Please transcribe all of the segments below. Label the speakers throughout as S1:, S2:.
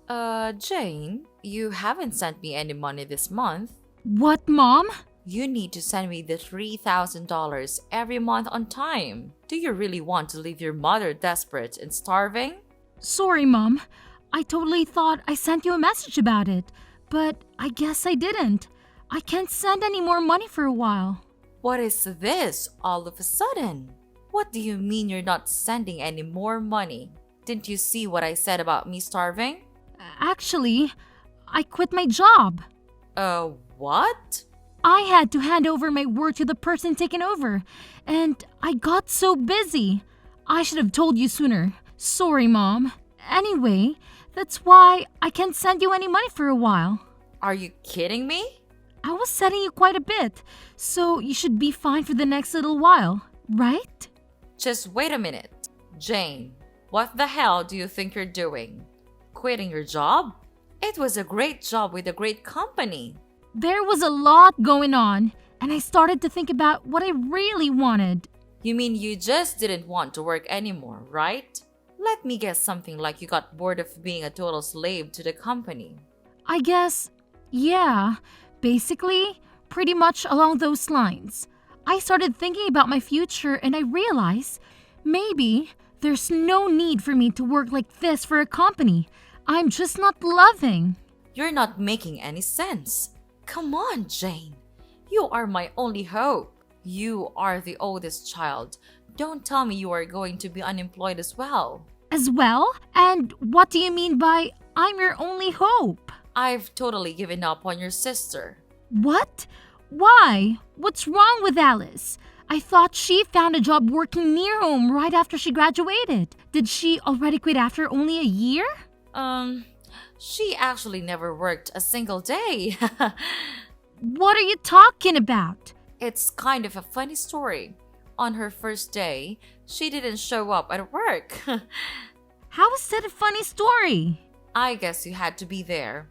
S1: Jane, you haven't sent me any money this month.
S2: What, Mom?
S1: You need to send me the $3,000 every month on time. Do you really want to leave your mother desperate and starving?
S2: Sorry, Mom. I totally thought I sent you a message about it, but I guess I didn't. I can't send any more money for a while.
S1: What is this all of a sudden? What do you mean you're not sending any more money? Didn't you see what I said about me starving?
S2: Actually, I quit my job.
S1: What?
S2: I had to hand over my work to the person taking over, and I got so busy. I should have told you sooner. Sorry, Mom. Anyway, that's why I can't send you any money for a while.
S1: Are you kidding me?
S2: I was sending you quite a bit, so you should be fine for the next little while, right?
S1: Just wait a minute. Jane, what the hell do you think you're doing? Quitting your job? It was a great job with a great company.
S2: There was a lot going on, and I started to think about what I really wanted.
S1: You mean you just didn't want to work anymore, right? Let me guess something like you got bored of being a total slave to the company.
S2: I guess, yeah, basically, pretty much along those lines. I started thinking about my future and I realized maybe there's no need for me to work like this for a company. I'm just not loving.
S1: You're not making any sense. Come on, Jane. You are my only hope. You are the oldest child. Don't tell me you are going to be unemployed as well.
S2: As well? And what do you mean by I'm your only hope?
S1: I've totally given up on your sister.
S2: What? Why? What's wrong with Alice? I thought she found a job working near home right after she graduated. Did she already quit after only a year?
S1: She actually never worked a single day.
S2: What are you talking about?
S1: It's kind of a funny story. On her first day, she didn't show up at work.
S2: How is that a funny story?
S1: I guess you had to be there.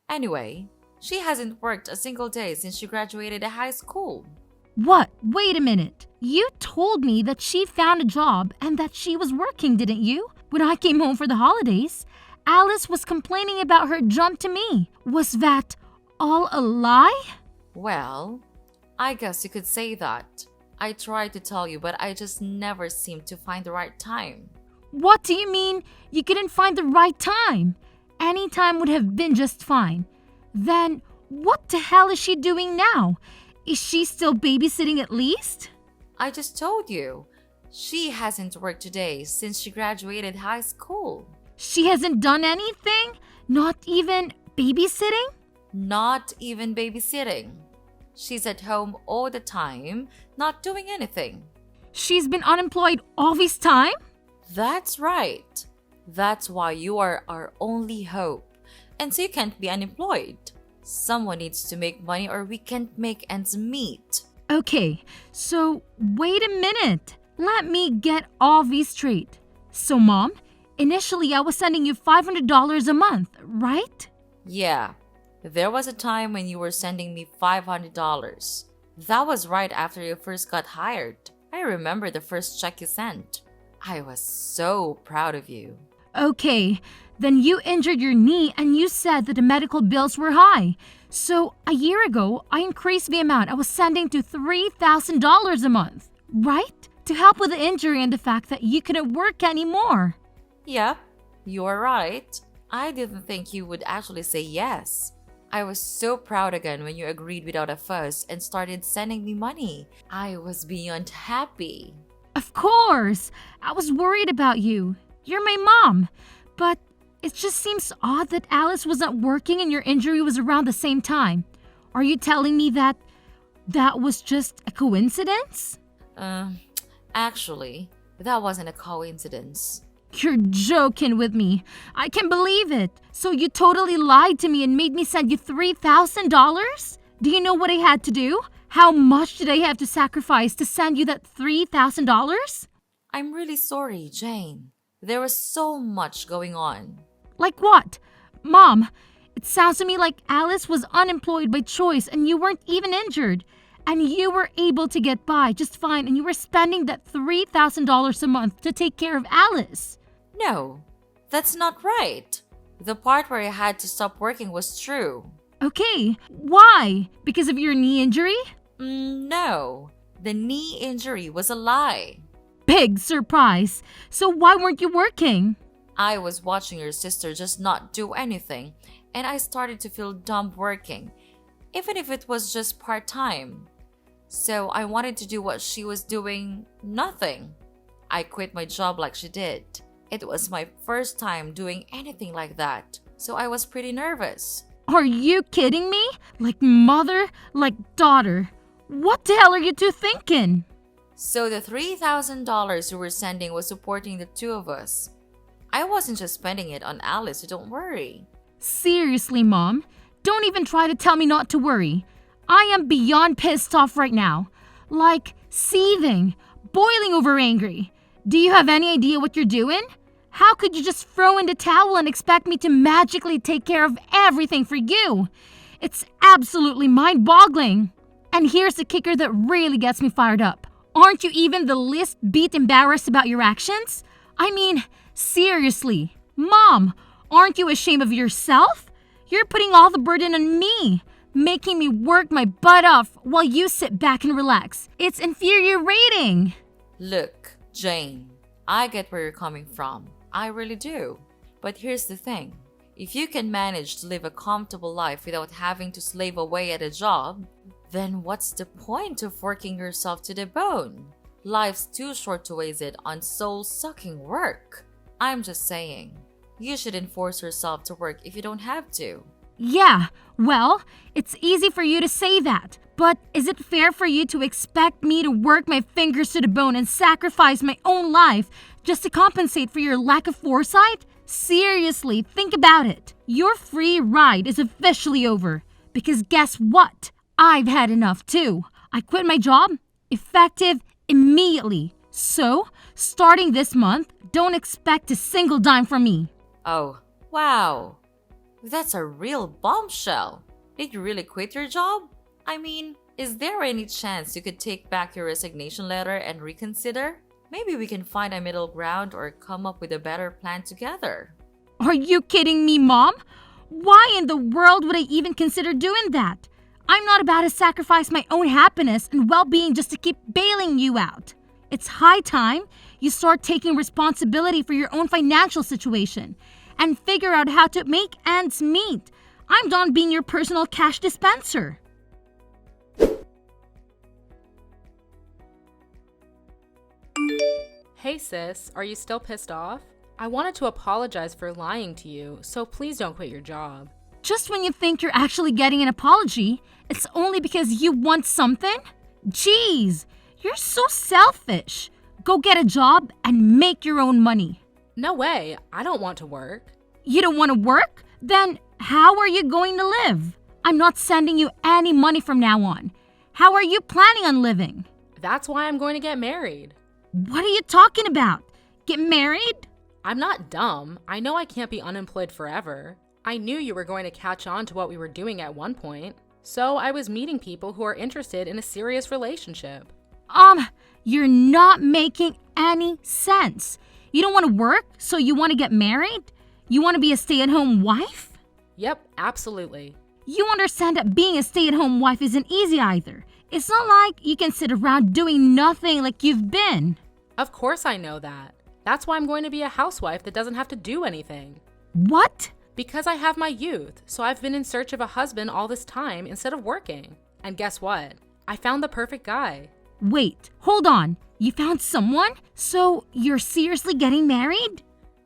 S1: Anyway, she hasn't worked a single day since she graduated high school.
S2: What? Wait a minute. You told me that she found a job and that she was working, didn't you? When I came home for the holidays, Alice was complaining about her jump to me. Was that all a lie?
S1: Well, I guess you could say that. I tried to tell you, but I just never seemed to find the right time.
S2: What do you mean you couldn't find the right time? Any time would have been just fine. Then what the hell is she doing now? Is she still babysitting at least?
S1: I just told you. She hasn't worked today since she graduated high school.
S2: She hasn't done anything? Not even babysitting?
S1: Not even babysitting. She's at home all the time, not doing anything.
S2: She's been unemployed all this time?
S1: That's right. That's why you are our only hope. And so you can't be unemployed. Someone needs to make money or we can't make ends meet.
S2: Okay, so wait a minute. Let me get all these straight. So, Mom, initially I was sending you $500 a month, right?
S1: Yeah, there was a time when you were sending me $500. That was right after you first got hired. I remember the first check you sent. I was so proud of you.
S2: Okay, then you injured your knee and you said that the medical bills were high. So, a year ago, I increased the amount I was sending to $3,000 a month, right? To help with the injury and the fact that you couldn't work anymore.
S1: Yep, you are right. I didn't think you would actually say yes. I was so proud again when you agreed without a fuss and started sending me money. I was beyond happy.
S2: Of course! I was worried about you. You're my mom. But it just seems odd that Alice wasn't working and your injury was around the same time. Are you telling me that was just a coincidence?
S1: Actually, that wasn't a coincidence.
S2: You're joking with me. I can't believe it. So you totally lied to me and made me send you $3,000? Do you know what I had to do? How much did I have to sacrifice to send you that $3,000?
S1: I'm really sorry, Jane. There was so much going on.
S2: Like what? Mom, it sounds to me like Alice was unemployed by choice and you weren't even injured. And you were able to get by just fine and you were spending that $3,000 a month to take care of Alice.
S1: No, that's not right. The part where I had to stop working was true.
S2: Okay, why? Because of your knee injury?
S1: No, the knee injury was a lie.
S2: Big surprise. So why weren't you working?
S1: I was watching your sister just not do anything, and I started to feel dumb working, even if it was just part time. So I wanted to do what she was doing, nothing. I quit my job like she did. It was my first time doing anything like that, so I was pretty nervous.
S2: Are you kidding me? Like mother, like daughter. What the hell are you two thinking?
S1: So the $3,000 you were sending was supporting the two of us. I wasn't just spending it on Alice, so don't worry.
S2: Seriously, Mom, don't even try to tell me not to worry. I am beyond pissed off right now. Like, seething, boiling over angry. Do you have any idea what you're doing? How could you just throw in the towel and expect me to magically take care of everything for you? It's absolutely mind-boggling. And here's the kicker that really gets me fired up. Aren't you even the least bit embarrassed about your actions? I mean, seriously, Mom, aren't you ashamed of yourself? You're putting all the burden on me, making me work my butt off while you sit back and relax. It's infuriating.
S1: Look, Jane, I get where you're coming from. I really do. But here's the thing. If you can manage to live a comfortable life without having to slave away at a job, then what's the point of working yourself to the bone? Life's too short to waste it on soul-sucking work. I'm just saying, you shouldn't force yourself to work if you don't have to.
S2: Yeah, well, it's easy for you to say that. But is it fair for you to expect me to work my fingers to the bone and sacrifice my own life just to compensate for your lack of foresight? Seriously, think about it. Your free ride is officially over. Because guess what? I've had enough too. I quit my job, effective immediately. So, starting this month, don't expect a single dime from me.
S1: Oh, wow. That's a real bombshell. Did you really quit your job? I mean, is there any chance you could take back your resignation letter and reconsider? Maybe we can find a middle ground or come up with a better plan together.
S2: Are you kidding me, Mom? Why in the world would I even consider doing that? I'm not about to sacrifice my own happiness and well-being just to keep bailing you out. It's high time you start taking responsibility for your own financial situation and figure out how to make ends meet. I'm done being your personal cash dispenser.
S3: Hey sis, are you still pissed off? I wanted to apologize for lying to you, so please don't quit your job.
S2: Just when you think you're actually getting an apology, it's only because you want something? Jeez, you're so selfish. Go get a job and make your own money.
S3: No way, I don't want to work.
S2: You don't want to work? Then how are you going to live? I'm not sending you any money from now on. How are you planning on living?
S3: That's why I'm going to get married.
S2: What are you talking about? Get married?
S3: I'm not dumb. I know I can't be unemployed forever. I knew you were going to catch on to what we were doing at one point. So I was meeting people who are interested in a serious relationship.
S2: You're not making any sense. You don't want to work, so you want to get married? You want to be a stay-at-home wife?
S3: Yep, absolutely.
S2: You understand that being a stay-at-home wife isn't easy either. It's not like you can sit around doing nothing like you've been.
S3: Of course I know that. That's why I'm going to be a housewife that doesn't have to do anything.
S2: What?
S3: Because I have my youth, so I've been in search of a husband all this time instead of working. And guess what? I found the perfect guy.
S2: Wait, hold on. You found someone? So you're seriously getting married?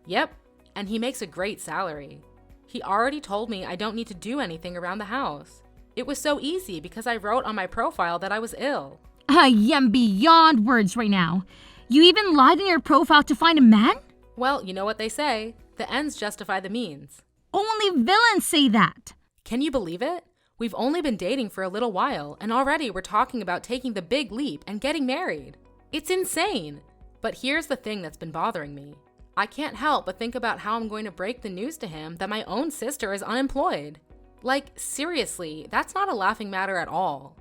S3: Yep, and he makes a great salary. He already told me I don't need to do anything around the house. It was so easy because I wrote on my profile that I was ill.
S2: I am beyond words right now. You even lied in your profile to find a man?
S3: Well, you know what they say. The ends justify the means.
S2: Only villains say that.
S3: Can you believe it? We've only been dating for a little while, and already we're talking about taking the big leap and getting married. It's insane. But here's the thing that's been bothering me. I can't help but think about how I'm going to break the news to him that my own sister is unemployed. Like, seriously, that's not a laughing matter at all.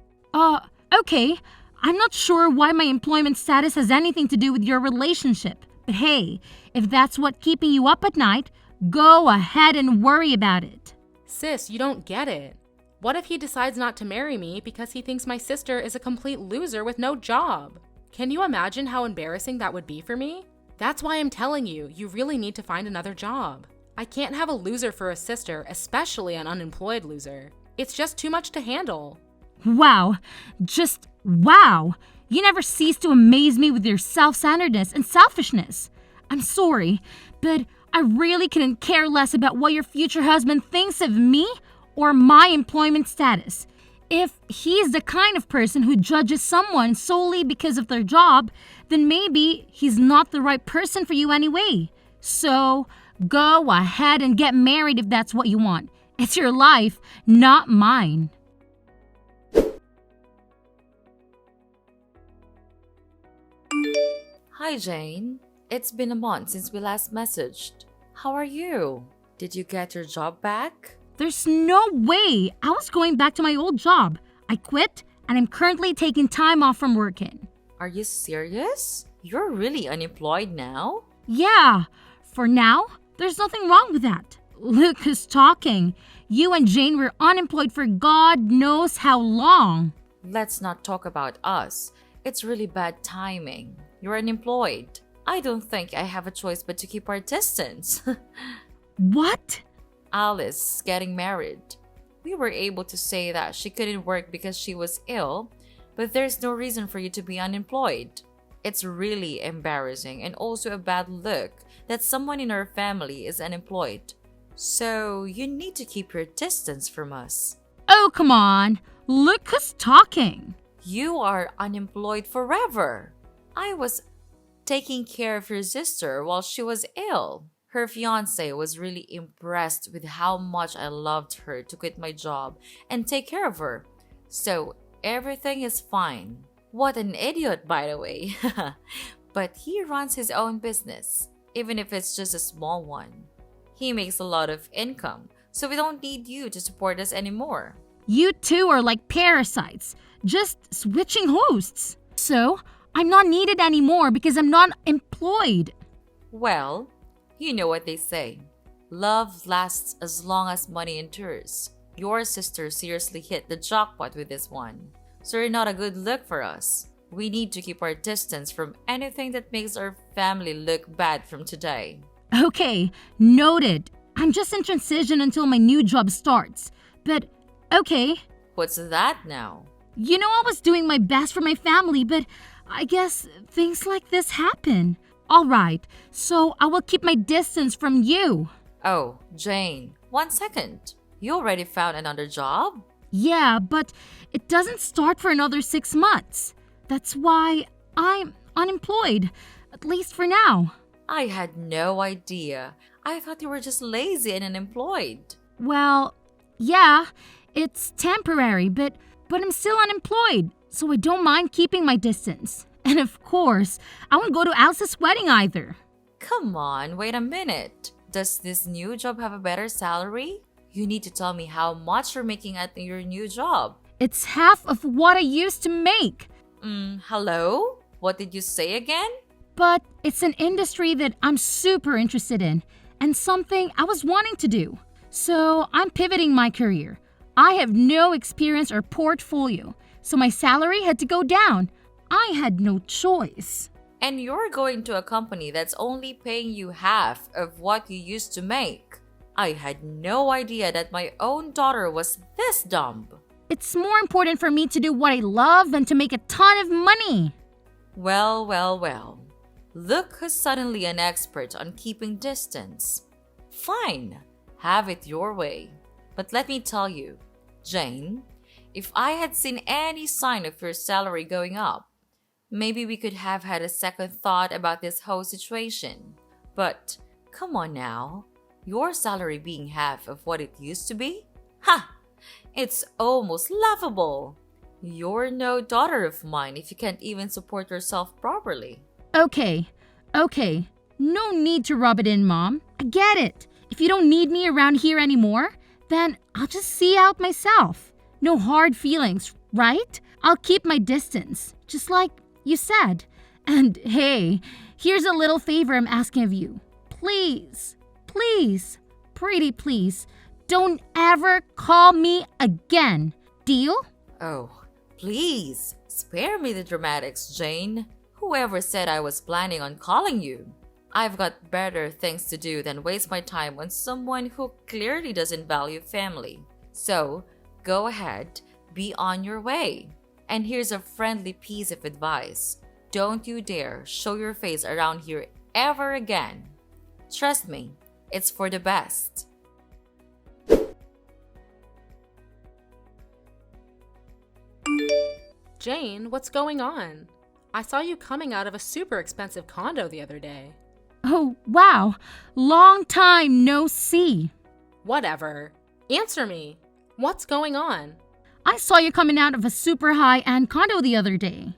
S2: Okay. I'm not sure why my employment status has anything to do with your relationship. But hey, if that's what's keeping you up at night, Go ahead and worry about it.
S3: Sis, you don't get it. What if he decides not to marry me because he thinks my sister is a complete loser with no job? Can you imagine how embarrassing that would be for me? That's why I'm telling you, you really need to find another job. I can't have a loser for a sister, especially an unemployed loser. It's just too much to handle.
S2: Wow. Just wow. You never cease to amaze me with your self-centeredness and selfishness. I'm sorry, but I really couldn't care less about what your future husband thinks of me or my employment status. If he's the kind of person who judges someone solely because of their job, then maybe he's not the right person for you anyway. So, go ahead and get married if that's what you want. It's your life, not mine.
S1: Hi, Jane. It's been a month since we last messaged. How are you? Did you get your job back?
S2: There's no way I was going back to my old job. I quit and I'm currently taking time off from working.
S1: Are you serious? You're really unemployed now?
S2: Yeah, for now, there's nothing wrong with that. Look who's talking. You and Jane were unemployed for God knows how long.
S1: Let's not talk about us. It's really bad timing. You're unemployed. I don't think I have a choice but to keep our distance.
S2: What?
S1: Alice is getting married. We were able to say that she couldn't work because she was ill, but there's no reason for you to be unemployed. It's really embarrassing and also a bad look that someone in our family is unemployed. So you need to keep your distance from us.
S2: Oh, come on. Look who's talking.
S1: You are unemployed forever. I was taking care of your sister while she was ill. Her fiance was really impressed with how much I loved her to quit my job and take care of her. So everything is fine. What an idiot, by the way. But he runs his own business, even if it's just a small one. He makes a lot of income, so we don't need you to support us anymore.
S2: You two are like parasites, just switching hosts. So, I'm not needed anymore because I'm not employed.
S1: Well, you know what they say. Love lasts as long as money endures. Your sister seriously hit the jackpot with this one. So you're not a good look for us. We need to keep our distance from anything that makes our family look bad from today.
S2: Okay, noted. I'm just in transition until my new job starts. But, okay.
S1: What's that now?
S2: You know, I was doing my best for my family, but I guess things like this happen. Alright, so I will keep my distance from you.
S1: Oh, Jane, 1 second. You already found another job?
S2: Yeah, but it doesn't start for another 6 months. That's why I'm unemployed, at least for now.
S1: I had no idea. I thought you were just lazy and unemployed.
S2: Well, yeah, it's temporary, but I'm still unemployed, so I don't mind keeping my distance. And of course, I won't go to Alice's wedding either.
S1: Come on, wait a minute. Does this new job have a better salary? You need to tell me how much you're making at your new job.
S2: It's half of what I used to make.
S1: Hello? What did you say again?
S2: But it's an industry that I'm super interested in and something I was wanting to do. So I'm pivoting my career. I have no experience or portfolio, so my salary had to go down. I had no choice.
S1: And you're going to a company that's only paying you half of what you used to make. I had no idea that my own daughter was this dumb.
S2: It's more important for me to do what I love than to make a ton of money.
S1: Well, well, well. Look who's suddenly an expert on keeping distance. Fine, have it your way. But let me tell you, Jane, if I had seen any sign of your salary going up, maybe we could have had a second thought about this whole situation. But come on now, your salary being half of what it used to be? Ha! It's almost laughable. You're no daughter of mine if you can't even support yourself properly.
S2: Okay. No need to rub it in, Mom. I get it. If you don't need me around here anymore, then I'll just see out myself. No hard feelings, right? I'll keep my distance, just like you said. And hey, here's a little favor I'm asking of you. Please please, pretty please, don't ever call me again. Deal?
S1: Oh, please, spare me the dramatics, Jane. Whoever said I was planning on calling you? I've got better things to do than waste my time on someone who clearly doesn't value family. So, go ahead, be on your way. And here's a friendly piece of advice. Don't you dare show your face around here ever again. Trust me, it's for the best.
S3: Jane, what's going on? I saw you coming out of a super expensive condo the other day.
S2: Oh, wow. Long time no see.
S3: Whatever. Answer me. What's going on?
S2: I saw you coming out of a super high-end condo the other day.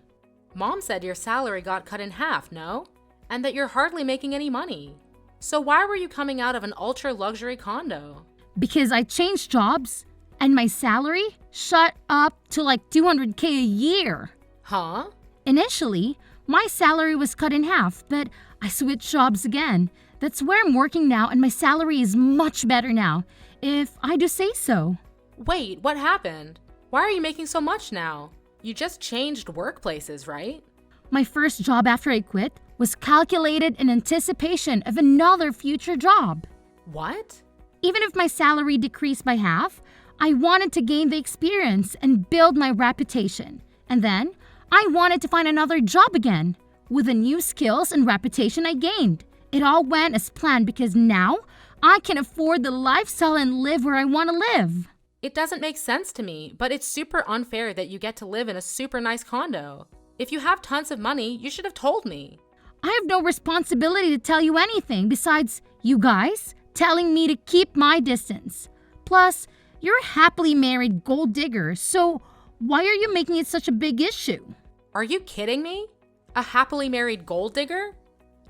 S3: Mom said your salary got cut in half, no? And that you're hardly making any money. So why were you coming out of an ultra-luxury condo?
S2: Because I changed jobs and my salary shot up to like $200K a year.
S3: Huh?
S2: Initially, my salary was cut in half, but I switched jobs again. That's where I'm working now, and my salary is much better now, if I do say so.
S3: Wait, what happened? Why are you making so much now? You just changed workplaces, right?
S2: My first job after I quit was calculated in anticipation of another future job.
S3: What?
S2: Even if my salary decreased by half, I wanted to gain the experience and build my reputation. And then, I wanted to find another job again. With the new skills and reputation I gained, it all went as planned because now I can afford the lifestyle and live where I want to live.
S3: It doesn't make sense to me, but it's super unfair that you get to live in a super nice condo. If you have tons of money, you should have told me.
S2: I have no responsibility to tell you anything besides you guys telling me to keep my distance. Plus, you're a happily married gold digger, so why are you making it such a big issue?
S3: Are you kidding me? A happily married gold digger?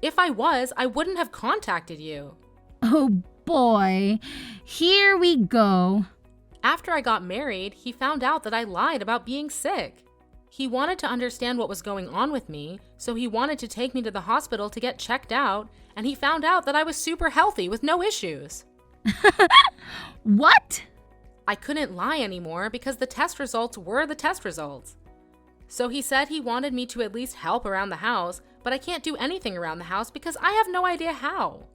S3: If I was, I wouldn't have contacted you.
S2: Oh boy, here we go.
S3: After I got married, he found out that I lied about being sick. He wanted to understand what was going on with me, so he wanted to take me to the hospital to get checked out, and he found out that I was super healthy with no issues.
S2: What?
S3: I couldn't lie anymore because the test results were the test results. So he said he wanted me to at least help around the house, but I can't do anything around the house because I have no idea how.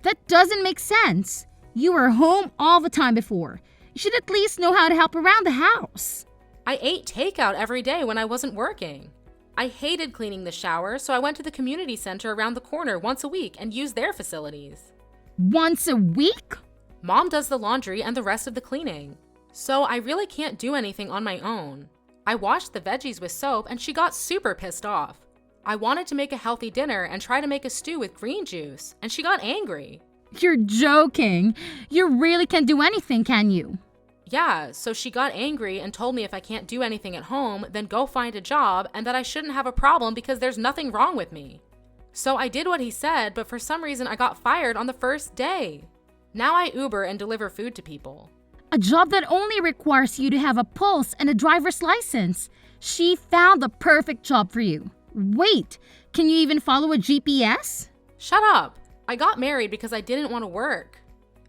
S2: That doesn't make sense. You were home all the time before. You should at least know how to help around the house.
S3: I ate takeout every day when I wasn't working. I hated cleaning the shower, so I went to the community center around the corner once a week and used their facilities.
S2: Once a week?
S3: Mom does the laundry and the rest of the cleaning. So I really can't do anything on my own. I washed the veggies with soap and she got super pissed off. I wanted to make a healthy dinner and try to make a stew with green juice, and she got angry.
S2: You're joking. You really can't do anything, can you?
S3: Yeah, so she got angry and told me if I can't do anything at home, then go find a job and that I shouldn't have a problem because there's nothing wrong with me. So I did what he said, but for some reason I got fired on the first day. Now I Uber and deliver food to people.
S2: A job that only requires you to have a pulse and a driver's license. She found the perfect job for you. Wait, can you even follow a GPS?
S3: Shut up! I got married because I didn't want to work.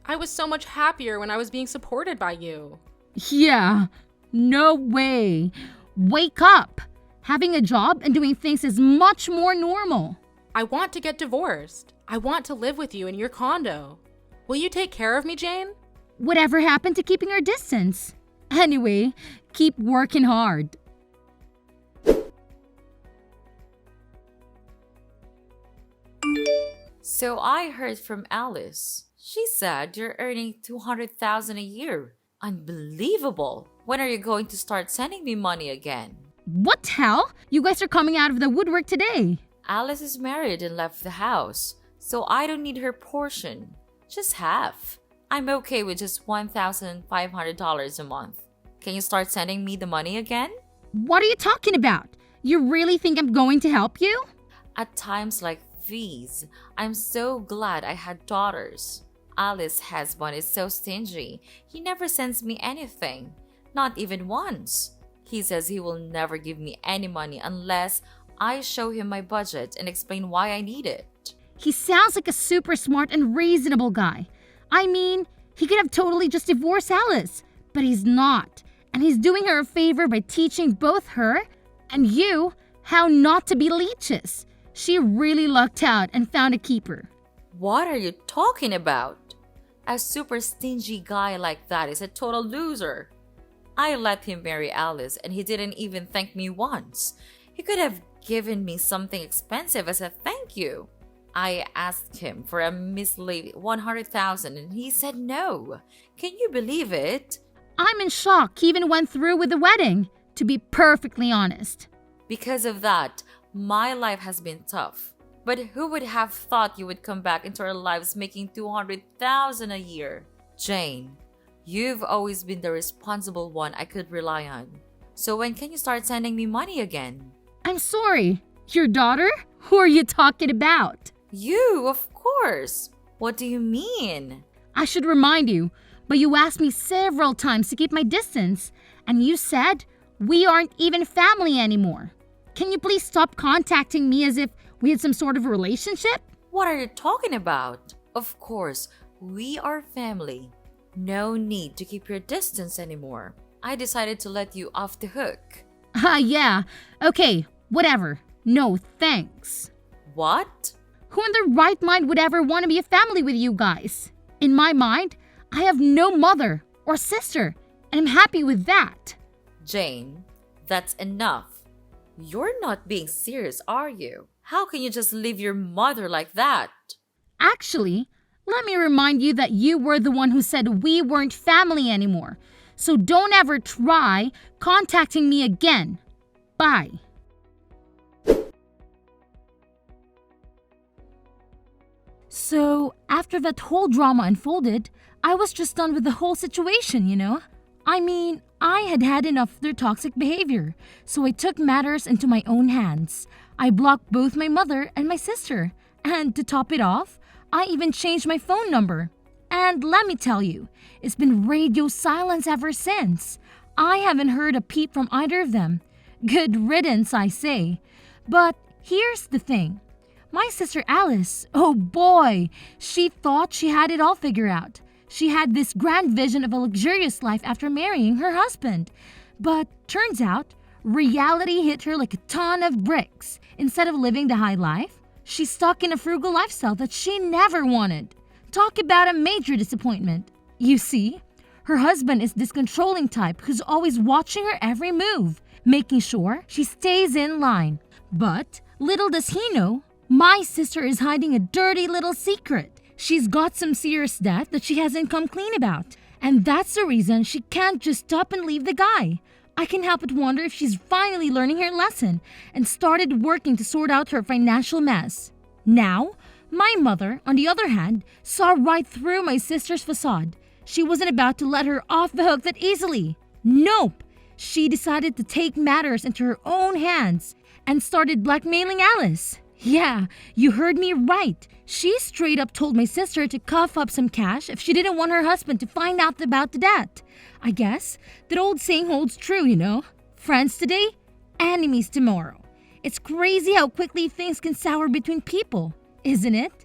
S3: I was so much happier when I was being supported by you.
S2: Yeah, no way. Wake up. Having a job and doing things is much more normal.
S3: I want to get divorced. I want to live with you in your condo. Will you take care of me, Jane?
S2: Whatever happened to keeping our distance? Anyway, keep working hard.
S1: So I heard from Alice. She said you're earning $200,000 a year. Unbelievable. When are you going to start sending me money again?
S2: What hell? You guys are coming out of the woodwork today.
S1: Alice is married and left the house, so I don't need her portion. Just half. I'm okay with just $1,500 a month. Can you start sending me the money again?
S2: What are you talking about? You really think I'm going to help you?
S1: At times like these, I'm so glad I had daughters. Alice's husband is so stingy. He never sends me anything. Not even once. He says he will never give me any money unless I show him my budget and explain why I need it.
S2: He sounds like a super smart and reasonable guy. I mean, he could have totally just divorced Alice, but he's not. And he's doing her a favor by teaching both her and you how not to be leeches. She really lucked out and found a keeper.
S1: What are you talking about? A super stingy guy like that is a total loser. I let him marry Alice and he didn't even thank me once. He could have given me something expensive as a thank you. I asked him for a measly 100,000 and he said no. Can you believe it?
S2: I'm in shock he even went through with the wedding, to be perfectly honest.
S1: Because of that, my life has been tough. But who would have thought you would come back into our lives making 200,000 a year? Jane, you've always been the responsible one I could rely on. So when can you start sending me money again?
S2: I'm sorry, your daughter? Who are you talking about?
S1: You, of course. What do you mean?
S2: I should remind you, but you asked me several times to keep my distance, and you said we aren't even family anymore. Can you please stop contacting me as if we had some sort of relationship?
S1: What are you talking about? Of course, we are family. No need to keep your distance anymore. I decided to let you off the hook.
S2: Yeah. Okay, whatever. No, thanks.
S1: What?
S2: Who in their right mind would ever want to be a family with you guys? In my mind, I have no mother or sister, and I'm happy with that.
S1: Jane, that's enough. You're not being serious, are you? How can you just leave your mother like that?
S2: Actually, let me remind you that you were the one who said we weren't family anymore. So don't ever try contacting me again. Bye. So, after that whole drama unfolded, I was just done with the whole situation, you know? I mean, I had had enough of their toxic behavior, so I took matters into my own hands. I blocked both my mother and my sister, and to top it off, I even changed my phone number. And let me tell you, it's been radio silence ever since. I haven't heard a peep from either of them. Good riddance, I say. But here's the thing. My sister Alice, oh boy, she thought she had it all figured out. She had this grand vision of a luxurious life after marrying her husband. But turns out, reality hit her like a ton of bricks. Instead of living the high life, she's stuck in a frugal lifestyle that she never wanted. Talk about a major disappointment. You see, her husband is this controlling type who's always watching her every move, making sure she stays in line. But little does he know, my sister is hiding a dirty little secret. She's got some serious debt that she hasn't come clean about. And that's the reason she can't just up and leave the guy. I can help but wonder if she's finally learning her lesson and started working to sort out her financial mess. Now, my mother, on the other hand, saw right through my sister's facade. She wasn't about to let her off the hook that easily. Nope! She decided to take matters into her own hands and started blackmailing Alice. Yeah, you heard me right. She straight up told my sister to cough up some cash if she didn't want her husband to find out about the debt. I guess that old saying holds true, you know. Friends today, enemies tomorrow. It's crazy how quickly things can sour between people, isn't it?